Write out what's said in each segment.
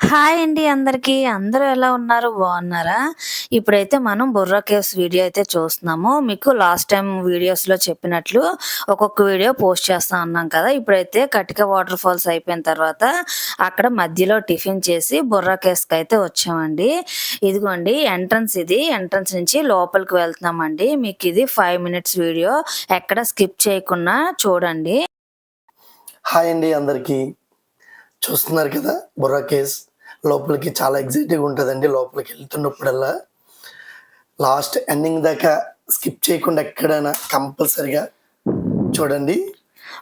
Hi అండి అందరికీ. అందరూ ఎలా ఉన్నారు? బాగున్నారా? ఇప్పుడైతే మనం బుర్రా కేవ్స్ వీడియో అయితే చూస్తున్నాము. మీకు లాస్ట్ టైమ్ వీడియోస్‌లో చెప్పినట్లు ఒక్కొక్క వీడియో పోస్ట్ చేస్తా అన్నాం కదా! ఇప్పుడైతే కటిక వాటర్ ఫాల్స్ అయిపోయిన తర్వాత అక్కడ మధ్యలో టిఫిన్ చేసి బుర్రా కేవ్స్‌కైతే వచ్చామండి. ఇదిగోండి ఎంట్రన్స్ ఇది. ఎంట్రన్స్ నుంచి లోపలికి వెళ్తున్నామండి. మీకిది 5 మినిట్స్ వీడియో. ఎక్కడ స్కిప్ చేయకుండా చూడండి. హాయ్ అండి అందరికీ. చూస్తున్నారు కదా బుర్రా కేవ్స్. లోపలికి చాలా ఎక్సైటింగ్‌గా ఉంటదండి లోపలికి వెళ్తున్నప్పుడల్లా. లాస్ట్ ఎండింగ్ దాకా స్కిప్ చేయకుండా ఎక్కడైనా కంపల్సరీగా చూడండి.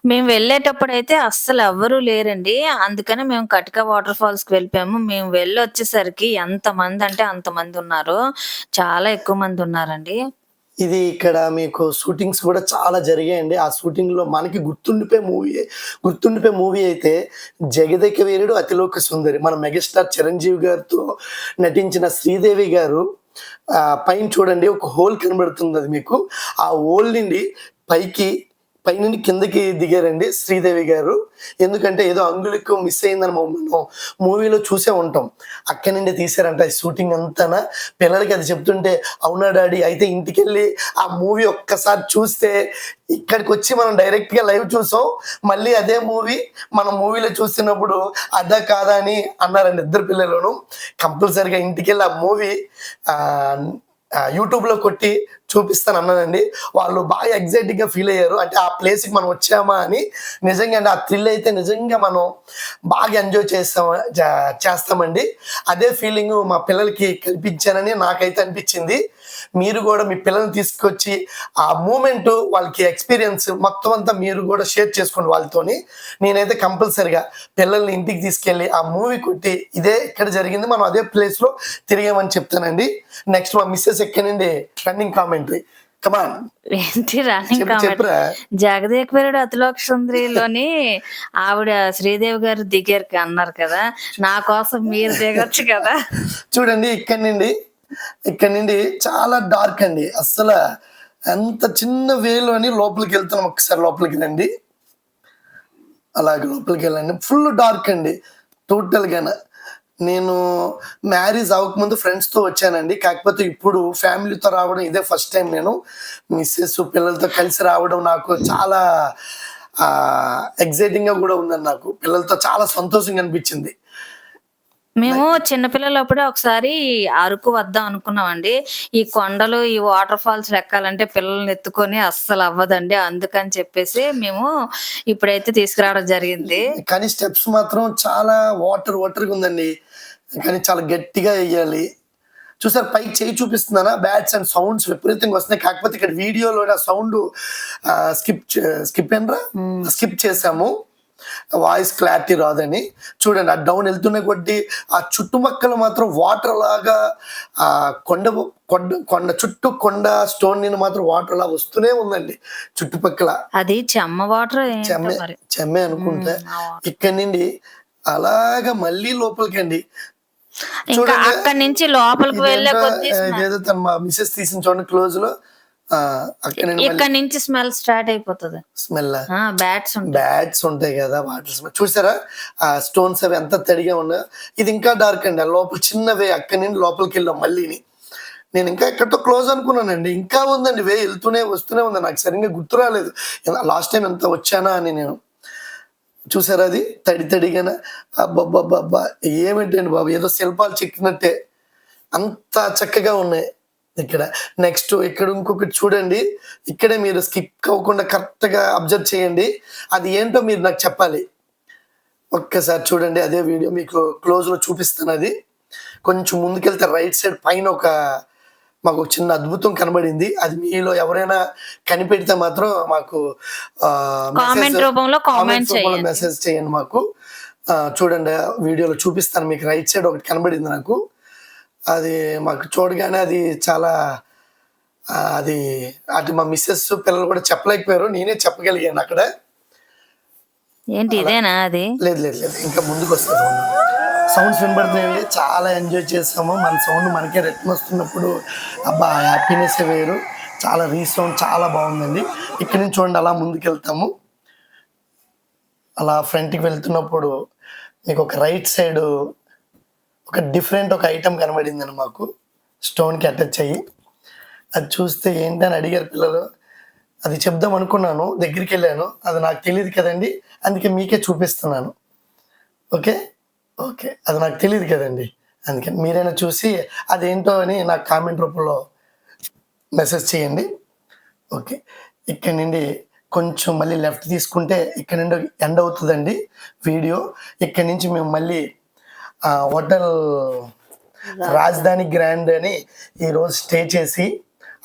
మేము వెళ్ళేటప్పుడైతే అస్సలెవ్వరూ లేరండి. అందుకని మేము కటిక వాటర్ ఫాల్స్‌కి వెళ్ళిపోయాము. మేము వెళ్ళొచ్చేసరికి ఎంతమందంటే అంతమందున్నారు. చాలా ఎక్కువ మందున్నారండి. ఇది ఇక్కడ మీకు షూటింగ్స్ కూడా చాలా జరిగాయండి. ఆ షూటింగ్‌లో మనకి గుర్తుండిపోయే మూవీ అయితే 'జగదేక వీరుడు అతిలోక సుందరి'. మన మెగాస్టార్ చిరంజీవి గారితో నటించిన శ్రీదేవి గారు పైన చూడండి ఒక హోల్ కనబడుతుంది అది మీకు. ఆ హోల్ నుండి పైనుండి కిందకి దిగారండి శ్రీదేవి గారు. ఎందుకంటే ఏదో అంగుళికం మిస్ అయిందని మనం మూవీలో చూసే ఉంటాం. అక్కడి నుండి తీశారంట ఈ షూటింగ్ అంతాన. పిల్లలకి అది చెప్తుంటే, అవునా డాడీ అయితే ఇంటికెళ్ళి ఆ మూవీ ఒక్కసారి చూస్తే ఇక్కడికొచ్చి మనం డైరెక్ట్‌గా లైవ్ చూసాం. మళ్ళీ అదే మూవీ మనం మూవీలో చూస్తున్నప్పుడు అదా కాదా అని అన్నారండి ఇద్దరు పిల్లలును. కంపల్సరీగా ఇంటికెళ్ళి ఆ మూవీ యూట్యూబ్‌లో కొట్టి చూపిస్తానన్నానండి. వాళ్ళు బాగా ఎక్సైటింగ్‌గా ఫీల్ అయ్యారు. అంటే ఆ ప్లేస్‌కి మనం వచ్చామా అని. నిజంగా అండి ఆ థ్రిల్ అయితే నిజంగా మనం బాగా ఎంజాయ్ చేస్తామండి. అదే ఫీలింగు మా పిల్లలకి కల్పించానని నాకైతే అనిపించింది. మీరు కూడా మీ పిల్లల్ని తీసుకొచ్చి ఆ మూమెంట్ వాళ్ళకి ఎక్స్‌పీరియన్స్ మొత్తం అంతా మీరు కూడా షేర్ చేసుకోండి వాళ్ళతోని. నేనైతే కంపల్సరీగా పిల్లల్ని ఇంటికి తీసుకెళ్ళి ఆ మూవీ కొట్టి ఇదే ఇక్కడ జరిగింది మనం అదే ప్లేస్‌లో తిరిగామని చెప్తానండి. నెక్స్ట్ మా మిసెస్ ఎక్కడి నుండి రన్నింగ్ కామెంటరీ. Come on. ఏంటి రన్నింగ్ కామెంట్? చెప్పురా. 'జగదేక వీరుడు అతిలోక సుందరి'లోని ఆవిడ శ్రీదేవి గారు దిగారు అన్నారు కదా! నా కోసం మీరు దిగొచ్చు కదా! చూడండి ఇక్కడి నుండి చాలా డార్క్ అండి. ఎంత చిన్న వేలోని లోపలికి వెళ్తున్నాం. ఒక్కసారి లోపలికి రండి. అలాగే లోపలికి వెళ్ళండి. ఫుల్ డార్క్ అండి టోటల్‌గాన. నేను మ్యారేజ్ అవ్వకముందు ఫ్రెండ్స్‌తో వచ్చానండి. కాకపోతే ఇప్పుడు ఫ్యామిలీతో రావడం ఇదే ఫస్ట్ టైం నేను. మిసెస్ పిల్లలతో కలిసి రావడం నాకు చాలా ఎక్సైటింగ్‌గా కూడా ఉందండి నాకు. పిల్లలతో చాలా సంతోషంగా అనిపించింది. మేము చిన్నపిల్లలప్పుడే ఒకసారి అరకు వద్దాం అనుకున్నామండి. ఈ కొండలు, ఈ వాటర్ ఫాల్స్ ఎక్కాలంటే పిల్లల్ని ఎత్తుకొని అస్సలు అవ్వదండి. అందుకని చెప్పేసి మేము ఇప్పుడైతే తీసుకురావడం జరిగింది. కానీ స్టెప్స్ మాత్రం చాలా వాటర్‌గా ఉందండి. కానీ చాలా గట్టిగా ఎయ్యాలి. చూసారా పైకి చెయ్యి చూపిస్తున్నానా? బ్యాట్స్ అండ్ సౌండ్స్ విపరీతంగా వస్తున్నాయి. కాకపోతే ఇక్కడ వీడియోలో ఆ సౌండ్ స్కిప్ చేసాము. వాయిస్ క్లారిటీ రాదని. చూడండి ఆ డౌన్ వెళ్తున్న కొద్దీ ఆ చుట్టుపక్కల మాత్రం వాటర్ లాగా కొండ కొండ స్టోన్ నుండి మాత్రం వాటర్ లాగా వస్తూనే ఉందండి చుట్టుపక్కల. అది చెమ్మ వాటర్ చెమ్మే అనుకుంటా. ఇక్కడి నుండి అలాగా మళ్ళీ లోపలికండి. ఇంకా అక్కడి నుంచి లోపలికి వెళ్ళే కొద్దీ ఇదేదో మా మిసెస్ తీసిన చూడండి క్లోజ్ లో. ఇక్కడ నుంచి స్మెల్ స్టార్ట్ అయిపోతుంది. స్మెల్ బ్యాట్స్ ఉంటాయి కదా వాటర్ స్మెల్. చూసారా ఆ స్టోన్స్ అవి ఎంత తడిగా ఉన్నాయో. ఇది ఇంకా డార్క్ అండి. లోపల చిన్నవే అక్కడి నుండి లోపలికి వెళ్ళాం మళ్ళీని. నేను ఇంకా ఎక్కడితో క్లోజ్ అనుకున్నానండి. ఇంకా ఉందండి వే వస్తూనే ఉంది. నాకు సరిగ్గా గుర్తు రాలేదు లాస్ట్ టైం ఎంత వచ్చానా అని నేను. చూసారా అది తడిగాన. అబ్బబ్బబ్బబ్బా ఏమిటండి బాబు ఏదో శిల్పాలు చెక్కినట్టే అంత చక్కగా ఉన్నాయి. ఇక్కడ నెక్స్ట్ ఇక్కడ ఇంకొకటి చూడండి. ఇక్కడే మీరు స్కిప్ అవ్వకుండా కరెక్ట్‌గా అబ్జర్వ్ చేయండి. అది ఏంటో మీరు నాకు చెప్పాలి. ఒక్కసారి చూడండి అదే వీడియో మీకు క్లోజ్‌లో చూపిస్తాను అది. కొంచెం ముందుకెళ్తే రైట్ సైడ్ పైన మాకు చిన్న అద్భుతం కనబడింది. అది మీలో ఎవరైనా కనిపెడితే మాత్రం మాకు కామెంట్ రూపంలో మెసేజ్ చేయండి మాకు. చూడండి వీడియోలో చూపిస్తాను మీకు. రైట్ సైడ్ ఒకటి కనబడింది నాకు. అది మాకు చూడగానే అది చాలా అది మా మిస్సెస్ పిల్లలు కూడా చెప్పలేకపోయారు. నేనే చెప్పగలిగాను అక్కడ. ఏంటి ఇదేనా అది? లేదు ఇంకా ముందుకు వస్తుంది. సౌండ్స్ వినబడుతున్నాయండి. చాలా ఎంజాయ్ చేస్తాము. మన సౌండ్ మనకే రిటర్న్ వస్తున్నప్పుడు అబ్బా హ్యాపీనెస్ వేరు. చాలా రీసౌండ్ చాలా బాగుందండి. ఇక్కడి నుంచి చూడండి అలా ముందుకెళ్తాము. అలా ఫ్రంట్కి వెళ్తున్నప్పుడు మీకు ఒక రైట్ సైడ్ ఒక డిఫరెంట్ ఒక ఐటమ్ కనబడిందండి మాకు స్టోన్కి అటాచ్ అయ్యి. అది చూస్తే ఏంటని అడిగారు పిల్లలు. అది చెప్దాం అనుకున్నాను, దగ్గరికి వెళ్ళాను, అది నాకు తెలియదు కదండి, అందుకే మీకే చూపిస్తున్నాను. ఓకే ఓకే, అది నాకు తెలియదు కదండి, అందుకని మీరైనా చూసి అదేంటో అని నాకు కామెంట్ రూపంలో మెసేజ్ చేయండి. ఓకే, ఇక్కడ నుండి కొంచెం మళ్ళీ లెఫ్ట్ తీసుకుంటే ఇక్కడ నుండి ఎండ్ అవుతుందండి వీడియో. ఇక్కడ నుంచి మేము మళ్ళీ హోటల్ రాజధాని గ్రాండ్ అని ఈరోజు స్టే చేసి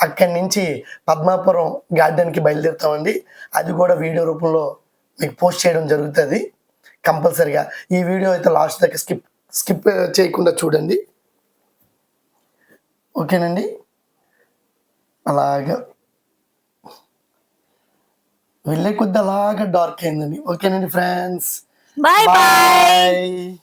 అక్కడి నుంచి పద్మాపురం గార్డెన్కి బయలుదేరుతామండి. అది కూడా వీడియో రూపంలో మీకు పోస్ట్ చేయడం జరుగుతుంది కంపల్సరిగా. ఈ వీడియో అయితే లాస్ట్ దాకా స్కిప్ చేయకుండా చూడండి. ఓకేనండి, అలాగా వెళ్ళే కొద్ది అలాగా డార్క్ అయిందండి. ఓకేనండి ఫ్రెండ్స్, బాయ్ బాయ్. బాయ్.